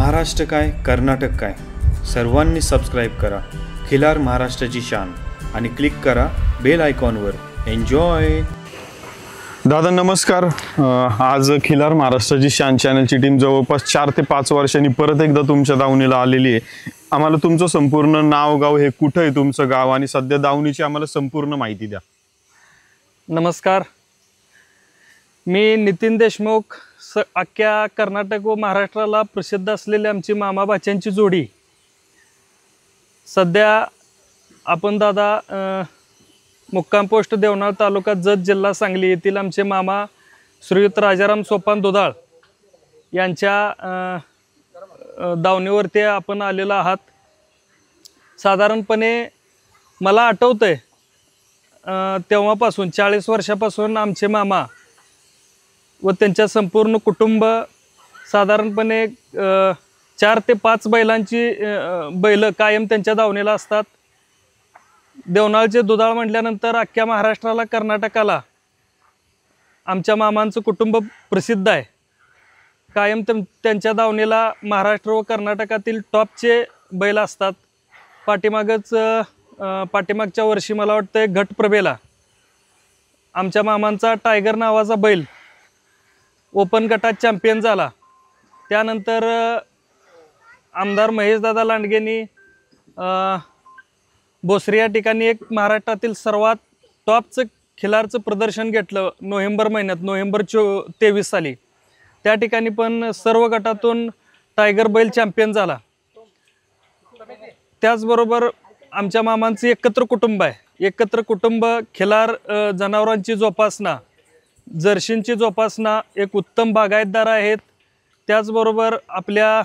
महाराष्ट्र काय कर्नाटक काय सर्वांनी सबस्क्राईब करा खिलार महाराष्ट्राची शान आणि क्लिक करा बेल आयकॉनवर। एन्जॉय। दादा नमस्कार। आज खिलार महाराष्ट्राची शान चॅनलची टीम जवळपास 4 ते 5 वर्षांनी परत एकदा तुमच्या दावणीला आलेली आहे। आम्हाला तुमचं संपूर्ण नाव गाव हे कुठं आहे तुमचं गाव आणि सध्या दावणीची आम्हाला संपूर्ण माहिती द्या। नमस्कार, मी नितीन देशमुख। अख्ख्या कर्नाटक व महाराष्ट्राला प्रसिद्ध असलेली आमची मामा भाच्यांची जोडी। सध्या आपण दादा मुक्काम पोस्ट देवनाळ तालुका जत जिल्हा सांगली येथील आमचे मामा श्रीयुत राजाराम सोपान दुधाळ यांच्या दावणीवरती आपण आलेलो आहात। साधारणपणे मला आठवतंय तेव्हापासून 40 वर्षापासून आमचे मामा व त्यांच्या संपूर्ण कुटुंब साधारणपणे 4 ते 5 बैलांची बैल कायम त्यांच्या दावणीला असतात। देवनाळचे दुधाळ म्हटल्यानंतर अख्ख्या महाराष्ट्राला कर्नाटकाला आमच्या मामांचं कुटुंब प्रसिद्ध आहे। कायम त्यांच्या दावणीला महाराष्ट्र व कर्नाटकातील टॉपचे बैल असतात। पाठीमागच्या वर्षी मला वाटतं घटप्रभेला आमच्या मामांचा टायगर नावाचा बैल ओपन गटात चॅम्पियन झाला। त्यानंतर आमदार महेशदादा लांडगेंनी भोसरी या ठिकाणी एक महाराष्ट्रातील सर्वात टॉपचं खिलारचं प्रदर्शन घेतलं नोव्हेंबर महिन्यात, नोव्हेंबर 23 साली। त्या ठिकाणी पण सर्व गटातून टायगर बैल चॅम्पियन झाला। त्याचबरोबर आमच्या मामांचं एकत्र कुटुंब आहे। एकत्र कुटुंब खिलार जनावरांची जोपासना, जर्शींची जोपासना, एक उत्तम बागायतदार आहेत। त्याचबरोबर आपल्या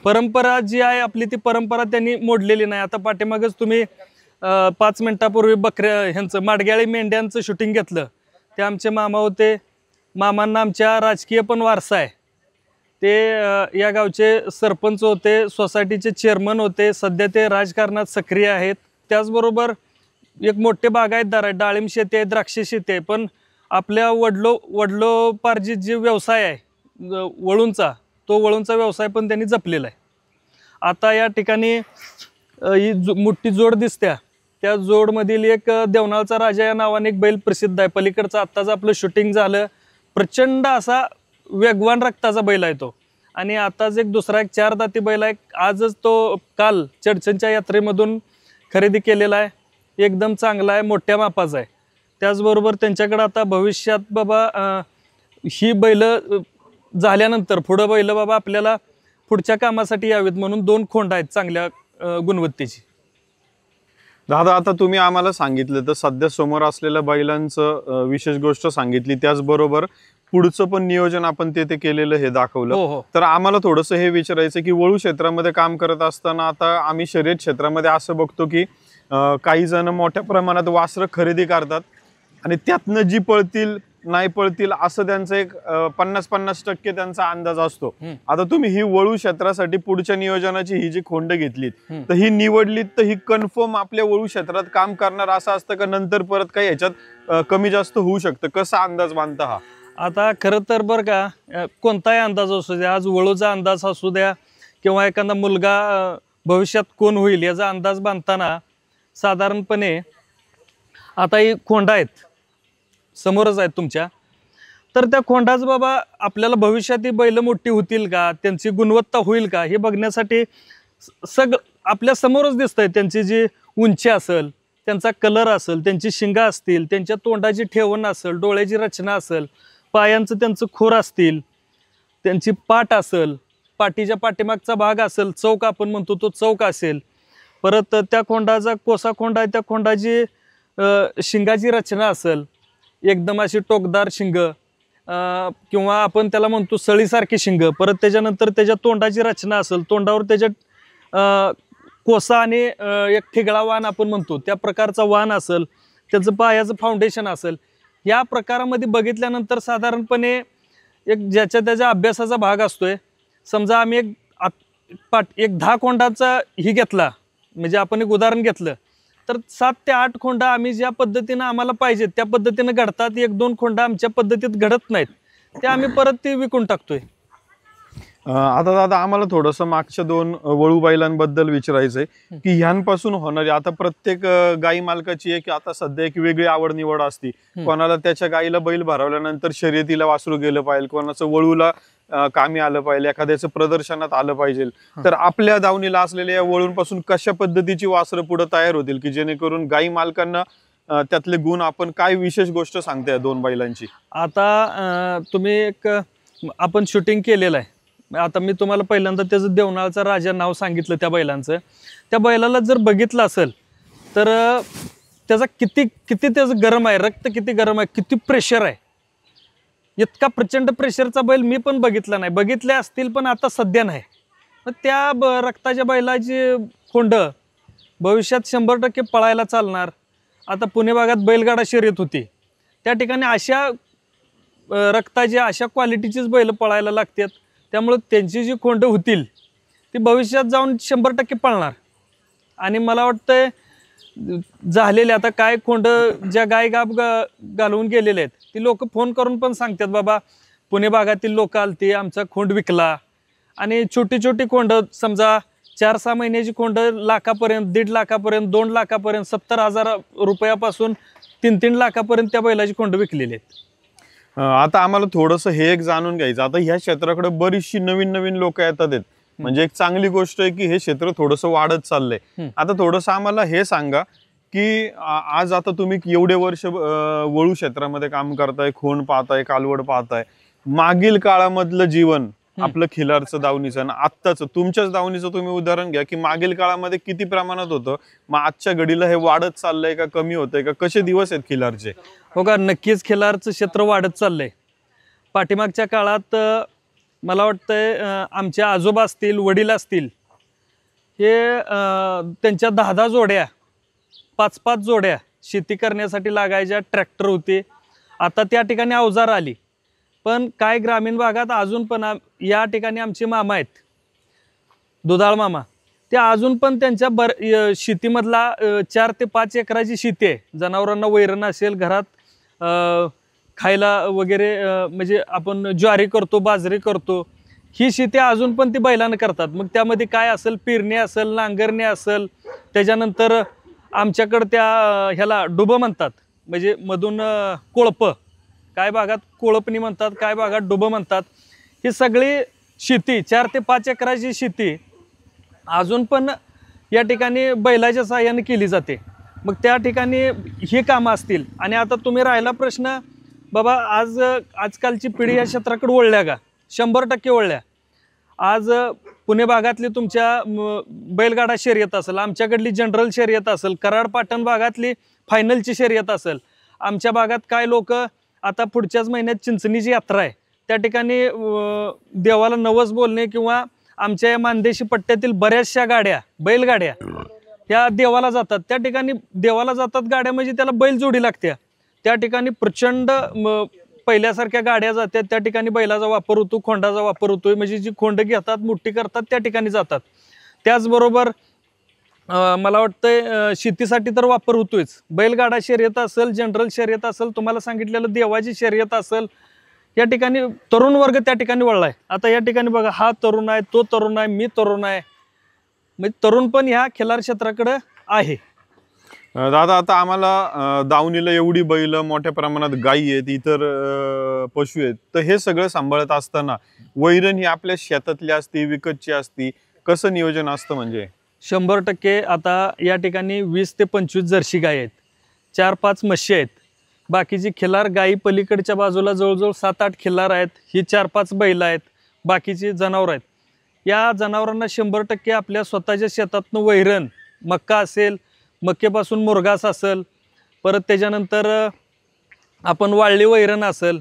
परंपरा जी आहे आपली ती परंपरा त्यांनी मोडलेली नाही। आता पाठीमागच तुम्ही 5 मिनिटापूर्वी ह्यांचं माडग्याळी मेंढ्यांचं शूटिंग घेतलं, ते आमचे मामा होते। मामांना आमच्या राजकीय पण वारसा आहे। ते या गावचे सरपंच होते, सोसायटीचे चेअरमन होते, सध्या ते राजकारणात सक्रिय आहेत। त्याचबरोबर एक मोठे बागायतदार आहे, डाळिंब शेती आहे, द्राक्ष शेती आहे। पण आपल्या वडलोपार्जित जे व्यवसाय आहे वळूंचा, तो वळूंचा व्यवसाय पण त्यांनी जपलेला आहे। आता या ठिकाणी ही मोठी जोड दिसत्या, त्या जोडमधील एक देवनाळचा राजा या नावाने एक बैल प्रसिद्ध आहे। पलीकडचं आत्ताच आपलं शूटिंग झालं, प्रचंड असा वेगवान रक्ताचा बैल आहे तो। आणि आताच एक दुसरा एक 4 दाती बैल आहे, आजच तो काल चडचणच्या यात्रेमधून खरेदी केलेला आहे। एकदम चांगला आहे, मोठ्या मापाचा आहे। त्याचबरोबर त्यांच्याकडे आता भविष्यात बाबा ही बैल झाल्यानंतर पुढं बैल बाबा आपल्याला पुढच्या कामासाठी यावेत म्हणून 2 खोंड आहेत चांगल्या गुणवत्तेची। दादा आता तुम्ही आम्हाला सांगितलं तर सध्या समोर असलेल्या बैलांचं विशेष गोष्ट सांगितली, त्याचबरोबर पुढचं पण नियोजन आपण ते केलेलं हे दाखवलं। हो। तर आम्हाला थोडंसं हे विचारायचं की वळू क्षेत्रामध्ये काम करत असताना आता आम्ही शर्यत क्षेत्रामध्ये असं बघतो की काही जण मोठ्या प्रमाणात वासरं खरेदी करतात आणि त्यातनं जी पळतील नाही पळतील असं त्यांचं एक 50-50% त्यांचा अंदाज असतो। आता तुम्ही ही वळू क्षेत्रासाठी पुढच्या नियोजनाची ही जी खोंड घेतलीत तर ही निवडलीत तर ही कन्फर्म आपल्या वळू क्षेत्रात काम करणार असं असतं का नंतर परत काही ह्याच्यात कमी जास्त होऊ शकतं? कसा अंदाज बांधता हा? आता खरं तर बरं का, कोणताही अंदाज असू द्या, आज वळूचा अंदाज असू द्या किंवा एखादा मुलगा भविष्यात कोण होईल याचा अंदाज बांधताना साधारणपणे आता ही खोंड आहेत समोरच आहेत तुमच्या, तर त्या खोंडाच बाबा आपल्याला भविष्यात ही बैल मोठी होतील का, त्यांची गुणवत्ता होईल का हे बघण्यासाठी सगळं आपल्या समोरच दिसतंय। त्यांची जी उंची असेल, त्यांचा कलर असेल, त्यांची शिंगा असतील, त्यांच्या तोंडाची ठेवण असेल, डोळ्याची रचना असेल, पायांचं त्यांचं खोर असतील, त्यांची पाठ असेल, पाठीच्या पाठीमागचा भाग असेल, चौक आपण म्हणतो तो चौक असेल, परत त्या खोंडाचा कोसा खोंड आहे त्या खोंडाची शिंगाची रचना असेल, एकदम अशी टोकदार शिंग किंवा आपण त्याला म्हणतो सळीसारखी शिंग, परत त्याच्यानंतर त्याच्या तोंडाची रचना असेल, तोंडावर त्याच्या कोसा आणि एक ठिगळा वाण आपण म्हणतो त्या प्रकारचा वाण असेल, त्याचं पायाचं फाउंडेशन असेल। या प्रकारामध्ये बघितल्यानंतर साधारणपणे एक ज्याच्या त्याच्या अभ्यासाचा भाग असतोय। समजा आम्ही एक 10 खोंडाचा ही घेतला, म्हणजे आपण एक उदाहरण घेतलं तर 7 ते 8 खोंड आम्ही ज्या पद्धतीनं आम्हाला पाहिजे त्या पद्धतीनं घडतात। 1-2 खोंड आमच्या पद्धतीत घडत नाहीत, ते आम्ही परत ते विकून टाकतोय। आता दादा आम्हाला थोडंसं मागच्या 2 वळू बैलांबद्दल विचारायचंय की ह्यांपासून होणारी आता प्रत्येक गाई मालकाची एक आता सध्या एक वेगळी आवड निवड असते. कोणाला त्याच्या गाईला बैल भरवल्यानंतर शर्यतीला वासरू गेलं पाहिजे, कोणाचं वळूला कामी आलं पाहिजे, एखाद्याचं प्रदर्शनात आलं पाहिजे. तर आपल्या दावणीला असलेल्या या वळूंपासून कशा पद्धतीची वासरं पुढे तयार होतील की जेणेकरून गाई मालकांना त्यातले गुण, आपण काय विशेष गोष्ट सांगताय 2 बैलांची? आता तुम्ही एक आपण शूटिंग केलेलं आहे. आता मी तुम्हाला पहिल्यांदा त्याचं देवनाळचा राजा नाव सांगितलं त्या बैलांचं. त्या बैलाला जर बघितलं असेल तर त्याचा किती किती त्याचं गरम आहे, रक्त किती गरम आहे, किती प्रेशर आहे. इतका प्रचंड प्रेशरचा बैल मी पण बघितला नाही. बघितले असतील पण आता सध्या नाही. मग त्या रक्ताच्या बैलाची खोंड भविष्यात 100% पळायला चालणार. आता पुणे भागात बैलगाडा शर्यत होती, त्या ठिकाणी अशा रक्ताची अशा क्वालिटीचीच बैल पळायला लागतात. त्यामुळे त्यांची जी खोंड होतील ती भविष्यात जाऊन 100% पळणार. आणि मला वाटतंय झालेले आता काय खोंड ज्या गाय घालवून गेलेले आहेत ती लोक फोन करून पण सांगतात, बाबा पुणे भागातील लोक आलती, आमचा खोंड विकला. आणि छोटी छोटी खोंड समजा 4-6 महिन्याची खोंड लाखापर्यंत, 1.5 लाखापर्यंत, 2 लाखापर्यंत, 70,000 रुपयापासून 3-3 लाखापर्यंत त्या बैलाची खोंड विकलेली आहेत. आता आम्हाला थोडंसं हे एक जाणून घ्यायचं, आता ह्या क्षेत्राकडे बरीचशी नवीन नवीन लोक येतात. म्हणजे एक चांगली गोष्ट आहे की हे क्षेत्र थोडंसं वाढत चाललंय. आता थोडंसं आम्हाला हे सांगा की आज आता तुम्ही एवढे वर्ष वळू क्षेत्रामध्ये काम करताय, खोंड पाहताय, कालवड पाहताय, मागील काळामधलं जीवन आपलं खिलारचं दावणीचं आणि आत्ताचं तुमच्याच दावणीचं तुम्ही उदाहरण घ्या की मागील काळामध्ये किती प्रमाणात होतं, मग आजच्या घडीला हे वाढत चाललंय का कमी होतंय का, कसे दिवस आहेत खिलारचे? हो का, नक्कीच खिलारचं क्षेत्र वाढत चाललंय. पाठीमागच्या काळात मला वाटतंय आमचे आजोबा असतील, वडील असतील, हे त्यांच्या 10-10 जोड्या, 5-5 जोड्या शेती करण्यासाठी लागायच्या. ट्रॅक्टर होते. आता त्या ठिकाणी अवजार आली. पण काय ग्रामीण भागात अजून पण या ठिकाणी आमचे मामा आहेत, दुधाळ मामा, ते अजून पण त्यांच्या शेतीमधला 4 ते 5 एकराची शेती आहे. जनावरांना वैरण असेल, घरात खायला वगैरे म्हणजे आपण ज्वारी करतो, बाजरी करतो, ही शेती अजून पण ती बैलानं करतात. मग त्यामध्ये काय असेल, पेरणी असेल, नांगरणी असेल, त्याच्यानंतर आमच्याकडं त्या ह्याला डुबं म्हणतात, म्हणजे मधून कोळपं, काय भागात कोळपणी म्हणतात, काय भागात डुबं म्हणतात. ही सगळी शेती 4 ते 5 एकराची शेती अजून पण या ठिकाणी बैलाच्या सहाय्याने केली जाते. मग त्या ठिकाणी ही कामं असतील. आणि आता तुम्ही राहिला प्रश्न, बाबा आजकालची पिढी या क्षेत्राकडे वळल्या का? 100% वळल्या. आज पुणे भागातली तुमच्या बैलगाडा शर्यत असेल, आमच्याकडली जनरल शर्यत असेल, कराड पाटण भागातली फायनलची शर्यत असेल, आमच्या भागात काय लोक आता पुढच्याच महिन्यात चिंचणीची यात्रा आहे, त्या ठिकाणी देवाला नवस बोलणे किंवा आमच्या या मानदेशी पट्ट्यातील बऱ्याचशा गाड्या, बैलगाड्या त्या देवाला जातात. त्या ठिकाणी देवाला जातात गाड्या म्हणजे त्याला बैल जोडी लागते. त्या ठिकाणी प्रचंड पहिल्यासारख्या गाड्या जातात. त्या ठिकाणी बैलाचा वापर होतो, खोंडाचा वापर होतोय. म्हणजे जी खोंड घेतात, मोठी करतात, त्या ठिकाणी जातात. त्याचबरोबर मला वाटतंय शेतीसाठी तर वापर होतोयच. बैलगाडा शर्यत असेल, जनरल शर्यत असेल, तुम्हाला सांगितलेलं देवाची शर्यत असेल, या ठिकाणी तरुण वर्ग त्या ठिकाणी वळलाय. आता या ठिकाणी बघा, हा तरुण आहे, तो तरुण आहे, मी तरुण आहे, म्हणजे तरुण पण ह्या खिलार क्षेत्राकडे आहे. दादा आता आम्हाला दावणीला एवढी बैल, मोठ्या प्रमाणात गायी आहेत, इतर पशु आहेत, तर हे सगळं सांभाळत असताना वैरण ही आपल्या शेतातली असते, विकतची असती, कसं नियोजन असतं? म्हणजे 100% आता या ठिकाणी 20 ते 25 जर्सी गाय आहेत, 4-5 म्हशी आहेत, बाकीची खिलार गायी पलीकडच्या बाजूला जवळजवळ 7-8 खिलार आहेत, ही 4-5 बैल आहेत, बाकीची जनावर आहेत. या जनावरांना 100% आपल्या स्वतःच्या शेतातनं वैरण, मक्का असेल, मक्केपासून मुरघास असेल, परत त्याच्यानंतर आपण वाळली वैरण असेल,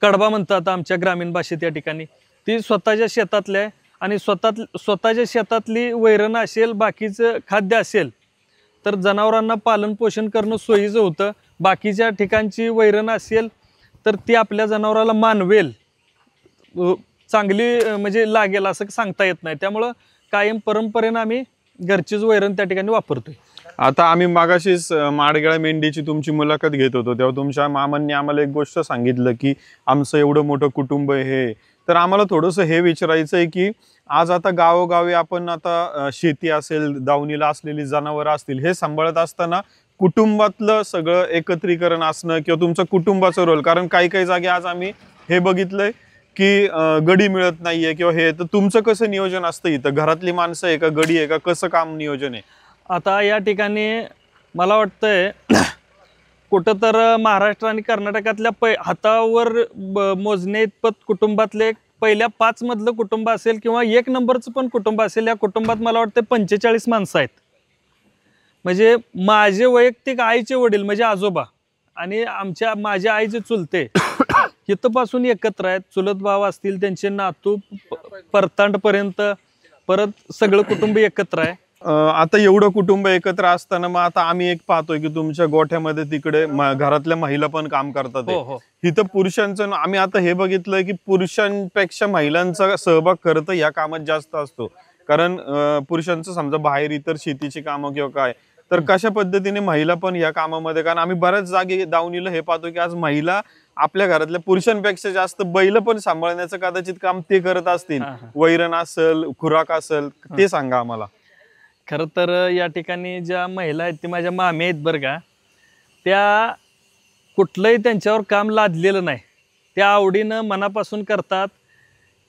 कडबा म्हणतात आमच्या ग्रामीण भाषेत या ठिकाणी, ती स्वतःच्या शेतातल्या आहे. आणि स्वतःच्या शेतातली वैरण असेल, बाकीचं खाद्य असेल, तर जनावरांना पालन पोषण करणं सोयीचं होतं. बाकीच्या ठिकाणची वैरण असेल तर ती आपल्या जनावराला मानवेल, चांगली म्हणजे लागेल असं सांगता येत नाही. त्यामुळं कायम परंपरेनं आम्ही घरचीच वैरण त्या ठिकाणी वापरतोय. आता आम्ही मागाशीच माडगेळा मेंढीची तुमची मुलाखत घेत होतो, तेव्हा तुमच्या मामांनी आम्हाला एक गोष्ट सांगितलं की आमचं एवढं मोठं कुटुंब आहे, तर आम्हाला थोडंसं हे विचारायचं आहे की आज आता गावोगावी आपण आता शेती असेल, दावणीला असलेली जनावरं असतील, हे सांभाळत असताना कुटुंबातलं सगळं एकत्रीकरण असणं किंवा तुमचं कुटुंबाचं रोल, कारण काही काही जागी आज आम्ही हे बघितलंय की गडी मिळत नाहीये किंवा हे, तर तुमचं कसं नियोजन असतं इथं? घरातली माणसं आहे का, गडी आहे का, कसं काम नियोजन आहे? आता या ठिकाणी मला वाटतंय कुठं तर महाराष्ट्र आणि कर्नाटकातल्या हातावर मोजणे इतपत कुटुंबातले पहिल्या 5 मधलं कुटुंब असेल किंवा 1 नंबरचं पण कुटुंब असेल. या कुटुंबात मला वाटतं 45 माणसं आहेत. म्हणजे माझे वैयक्तिक आईचे वडील म्हणजे आजोबा आणि माझ्या आईचे चुलते इथपासून एकत्र आहेत. चुलत भाव असतील, त्यांचे नातू परतांडपर्यंत, परत सगळं कुटुंब एकत्र आहे. आता एवढं कुटुंब एकत्र असताना मग आता आम्ही एक पाहतोय की तुमच्या गोठ्यामध्ये तिकडे घरातल्या महिला पण काम करतात. इथं पुरुषांचं आम्ही आता हे बघितलंय की पुरुषांपेक्षा महिलांचा सहभाग खरं तर या कामात जास्त असतो. कारण पुरुषांचं समजा बाहेर इतर शेतीची कामं किंवा काय, तर कशा पद्धतीने महिला पण या कामामध्ये, कारण आम्ही बऱ्याच जागी दावणीला हे पाहतो की आज महिला आपल्या घरातल्या पुरुषांपेक्षा जास्त बैल पण सांभाळण्याचं कदाचित काम ते करत असतील. वैरण असेल, खुराक असेल, ते सांगा आम्हाला. खरं तर या ठिकाणी ज्या महिला आहेत ते माझ्या मामी आहेत बरं का. त्या कुठलंही त्यांच्यावर काम लादलेलं नाही, त्या आवडीनं मनापासून करतात.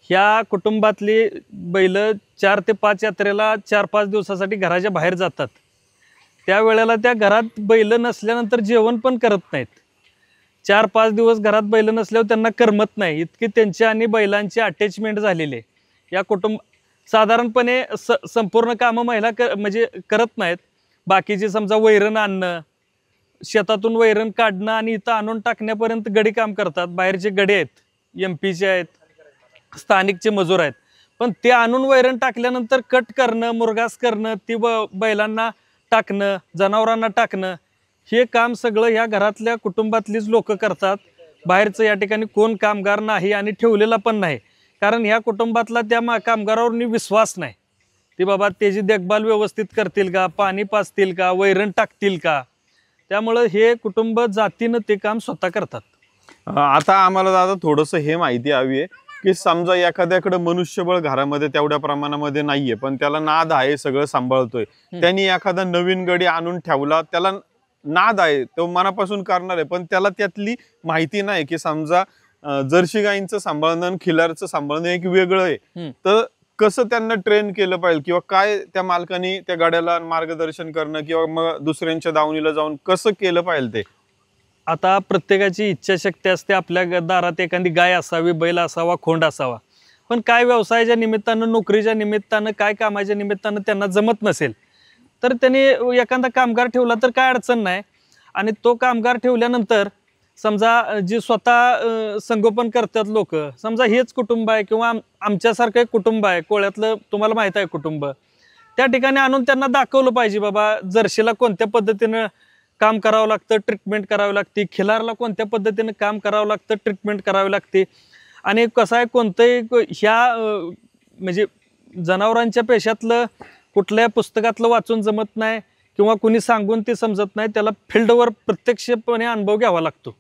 ह्या कुटुंबातली बैल 4 ते 5 यात्रेला 4-5 दिवसासाठी घराच्या बाहेर जातात. त्यावेळेला त्या घरात बैल नसल्यानंतर जेवण पण करत नाहीत. 4-5 दिवस घरात बैल नसल्यावर त्यांना करमत नाही, इतकी त्यांची आणि बैलांची अटॅचमेंट झालेली आहे. या साधारणपणे संपूर्ण कामं महिला म्हणजे करत नाहीत. बाकीचे समजा वैरण आणणं, शेतातून वैरण काढणं आणि इथं आणून टाकण्यापर्यंत गडी काम करतात. बाहेरचे गडे आहेत, MP चे आहेत, स्थानिकचे मजूर आहेत. पण ते आणून वैरण टाकल्यानंतर कट करणं, मुरगास करणं, ती बैलांना टाकणं, जनावरांना टाकणं, हे काम सगळं ह्या घरातल्या कुटुंबातलीच लोक करतात. बाहेरचं या ठिकाणी कोण कामगार नाही आणि ठेवलेला पण नाही. कारण ह्या कुटुंबातला त्या कामगारावर विश्वास नाही, ते बाबा त्याची देखभाल व्यवस्थित करतील का, पाणी पाजतील का, वैरण टाकतील का. त्यामुळं हे कुटुंब जातीनं ते काम स्वतः करतात. आता आम्हाला दादा थोडंसं हे माहिती हवी आहे की समजा एखाद्याकडे मनुष्यबळ घरामध्ये तेवढ्या प्रमाणामध्ये नाहीये, पण त्याला नाद आहे, सगळं सांभाळतोय, त्यांनी एखादा नवीन गडी आणून ठेवला, त्याला नाद आहे, तो मनापासून करणार आहे, पण त्याला त्यातली माहिती नाही की समजा जर्सी गाईंचं सांभाळणं आणि खिलारचं सांभाळणं एक वेगळं आहे. तर कसं त्यांना ट्रेन केलं पाहिजे किंवा काय त्या मालकांनी त्या गाड्याला मार्गदर्शन करणं किंवा मग दुसऱ्यांच्या दावणीला जाऊन कसं केलं पाहिजे ते? आता प्रत्येकाची इच्छाशक्ती असते, आपल्या दारात एखादी गाय असावी, बैल असावा, खोंड असावा. पण काय व्यवसायाच्या निमित्तानं, नोकरीच्या निमित्तानं, काय कामाच्या निमित्तानं त्यांना जमत नसेल, तर त्यांनी एखादा कामगार ठेवला तर काय अडचण नाही. आणि तो कामगार ठेवल्यानंतर समजा जे स्वतः संगोपन करतात लोक, समजा हेच कुटुंब आहे किंवा आमच्यासारखं एक कुटुंब आहे, कोळ्यातलं तुम्हाला माहित आहे कुटुंब, त्या ठिकाणी आणून त्यांना दाखवलं पाहिजे बाबा जर्शीला कोणत्या पद्धतीनं काम करावं लागतं, ट्रीटमेंट करावी लागते, खिलारला कोणत्या पद्धतीनं काम करावं लागतं, ट्रीटमेंट करावी लागते. आणि कसं आहे, कोणतंही म्हणजे जनावरांच्या पेशातलं कुठल्या पुस्तकातलं वाचून जमत नाही किंवा कुणी सांगून ते समजत नाही, त्याला फील्डवर प्रत्यक्षपणे अनुभव घ्यावा लागतो.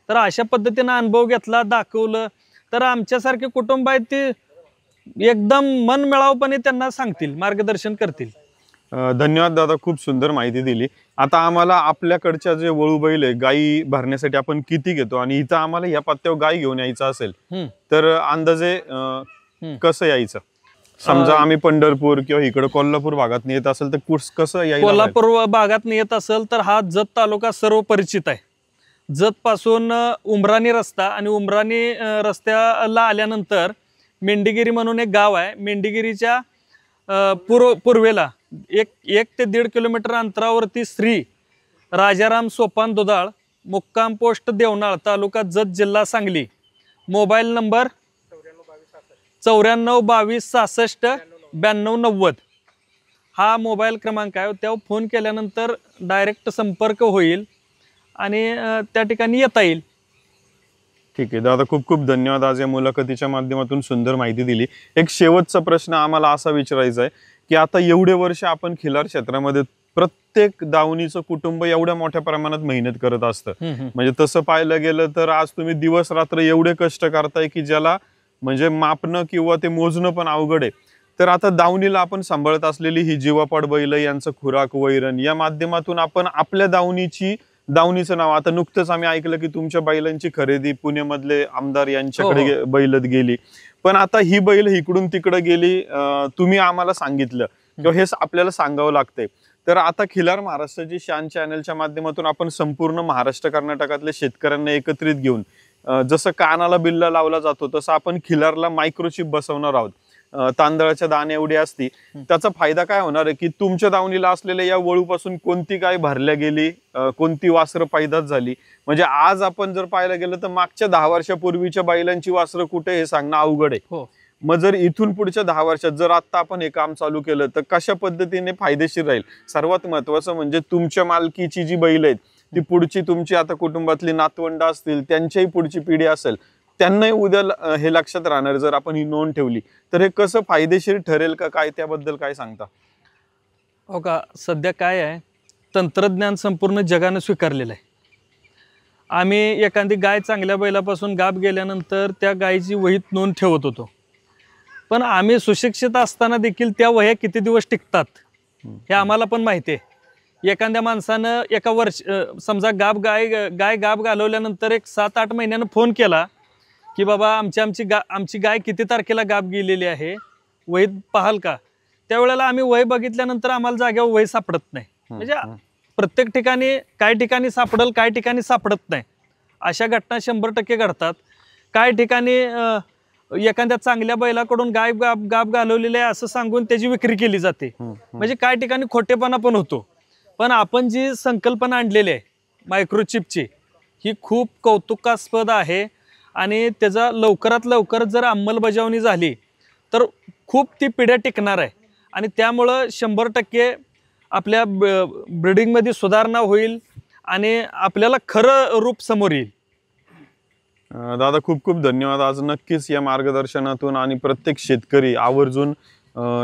तर अशा पद्धतीनं अनुभव घेतला, दाखवलं, तर आमच्यासारखे कुटुंब आहेत ते एकदम मनमिळावपणे त्यांना सांगतील, मार्गदर्शन करतील. धन्यवाद दादा, खूप सुंदर माहिती दिली. आता आम्हाला आपल्याकडच्या जे वळू बैल आहे, गायी भरण्यासाठी आपण किती घेतो, आणि इथं आम्हाला या पत्त्यावर गाय घेऊन यायचं असेल तर अंदाजे कसं यायचं? समजा आम्ही पंढरपूर किंवा इकडे कोल्हापूर भागात येत असेल तर कसं यायचं? कोल्हापूर भागात येत असेल तर हा जत तालुका सर्व परिचित आहे. जत पासून उमराणी रस्ता, आणि उमराणी रस्त्याला आल्यानंतर मेंढीगिरी म्हणून एक गाव आहे. मेंढीगिरीच्या पूर्वेला 1 ते 1.5 किलोमीटर अंतरावरती श्री राजाराम सोपान दुधाळ, मुक्काम पोस्ट देवनाळ, तालुका जत, जिल्हा सांगली. मोबाईल नंबर 9422669290 हा मोबाईल क्रमांक आहे. त्यावर फोन केल्यानंतर डायरेक्ट संपर्क होईल आणि त्या ठिकाणी येता येईल. ठीक आहे दादा, खूप खूप धन्यवाद. आज या मुलाखतीच्या माध्यमातून सुंदर माहिती दिली. एक शेवटचा प्रश्न आम्हाला असा विचारायचा आहे की आता एवढे वर्ष आपण खिलार क्षेत्रामध्ये प्रत्येक दावणीचं कुटुंब एवढ्या मोठ्या प्रमाणात मेहनत करत असतं, म्हणजे तसं पाहायला गेलं तर आज तुम्ही दिवस रात्र एवढे कष्ट करताय की ज्याला म्हणजे मापणं किंवा ते मोजणं पण अवघड आहे. तर आता दावणीला आपण सांभाळत असलेली ही जीवापाड बैल, यांचं खुराक, वैरण या माध्यमातून आपण आपल्या दावणीचं नाव, आता नुकतंच आम्ही ऐकलं की तुमच्या बैलांची खरेदी पुण्यामधले आमदार यांच्याकडे बैलत गेली, पण आता ही बैल इकडून तिकडे गेली, तुम्ही आम्हाला सांगितलं किंवा हे आपल्याला सांगावं लागतंय. तर आता खिलार महाराष्ट्राची शान चॅनलच्या माध्यमातून आपण संपूर्ण महाराष्ट्र कर्नाटकातल्या शेतकऱ्यांना एकत्रित घेऊन जसं कानाला बिल्ला लावला जातो तसं आपण खिलारला मायक्रोचिप बसवणार आहोत. तांदळाच्या दाणे एवढी असती. त्याचा फायदा काय होणार आहे की तुमच्या दावणीला असलेल्या या वळूपासून कोणती गाय भरल्या गेली, कोणती वासरं पैदास झाली, म्हणजे आज आपण जर पाहायला गेलं तर मागच्या 10 वर्षापूर्वीच्या बैलांची वासरं कुठे हे सांगणं अवघड आहे. मग जर इथून पुढच्या 10 वर्षात जर आता आपण हे काम चालू केलं तर कशा पद्धतीने फायदेशीर राहील. सर्वात महत्वाचं म्हणजे तुमच्या मालकीची जी बैल आहेत ती पुढची तुमची आता कुटुंबातली नातवंड असतील, त्यांच्याही पुढची पिढी असेल, त्यांनाही उद्या हे लक्षात राहणार जर आपण ही नोंद ठेवली तर हे कसं फायदेशीर ठरेल का काय, त्याबद्दल काय सांगता? हो का, सध्या काय आहे, तंत्रज्ञान संपूर्ण जगानं स्वीकारलेलं आहे. आम्ही एखादी गाय चांगल्या बैलापासून गाब गेल्यानंतर त्या गायीची वहीत नोंद ठेवत होतो, पण आम्ही सुशिक्षित असताना देखील त्या वह्या किती दिवस टिकतात हे आम्हाला पण माहिती आहे. एखाद्या माणसानं एका वर्ष समजा गाय गाब घालवल्यानंतर एक 7-8 महिन्यानं फोन केला की बाबा आमची गाय किती तारखेला गाब गेलेली आहे, वहीत पाहाल का? त्यावेळेला आम्ही वही बघितल्यानंतर आम्हाला जागेवर वही सापडत नाही. म्हणजे प्रत्येक ठिकाणी काही ठिकाणी सापडल, काही ठिकाणी सापडत नाही. अशा घटना 100% घडतात. काही ठिकाणी एखाद्या चांगल्या बैलाकडून गाब घालवलेले आहे असं सांगून त्याची विक्री केली जाते. म्हणजे काही ठिकाणी खोटेपणा पण होतो. पण आपण जी संकल्पना आणलेली आहे मायक्रोचिपची, ही खूप कौतुकास्पद आहे आणि त्याचा लवकरात लवकर जर अंमलबजावणी झाली तर खूप ती पिढ्या टिकणार आहे आणि त्यामुळं 100% आपल्या ब्रीडिंगमध्ये सुधारणा होईल आणि आपल्याला खरं रूप समोर येईल. दादा खूप खूप धन्यवाद. आज नक्कीच या मार्गदर्शनातून आणि प्रत्येक शेतकरी आवर्जून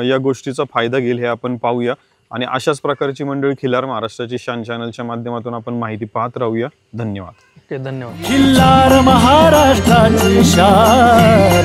या गोष्टीचा फायदा घेईल हे आपण पाहूया आणि अशाच प्रकारची मंडळी खिलार महाराष्ट्राची शान चॅनलच्या माध्यमातून आपण माहिती पाहत राहूया. धन्यवाद. धन्यवाद. खिल्लार महाराष्ट्राची शान.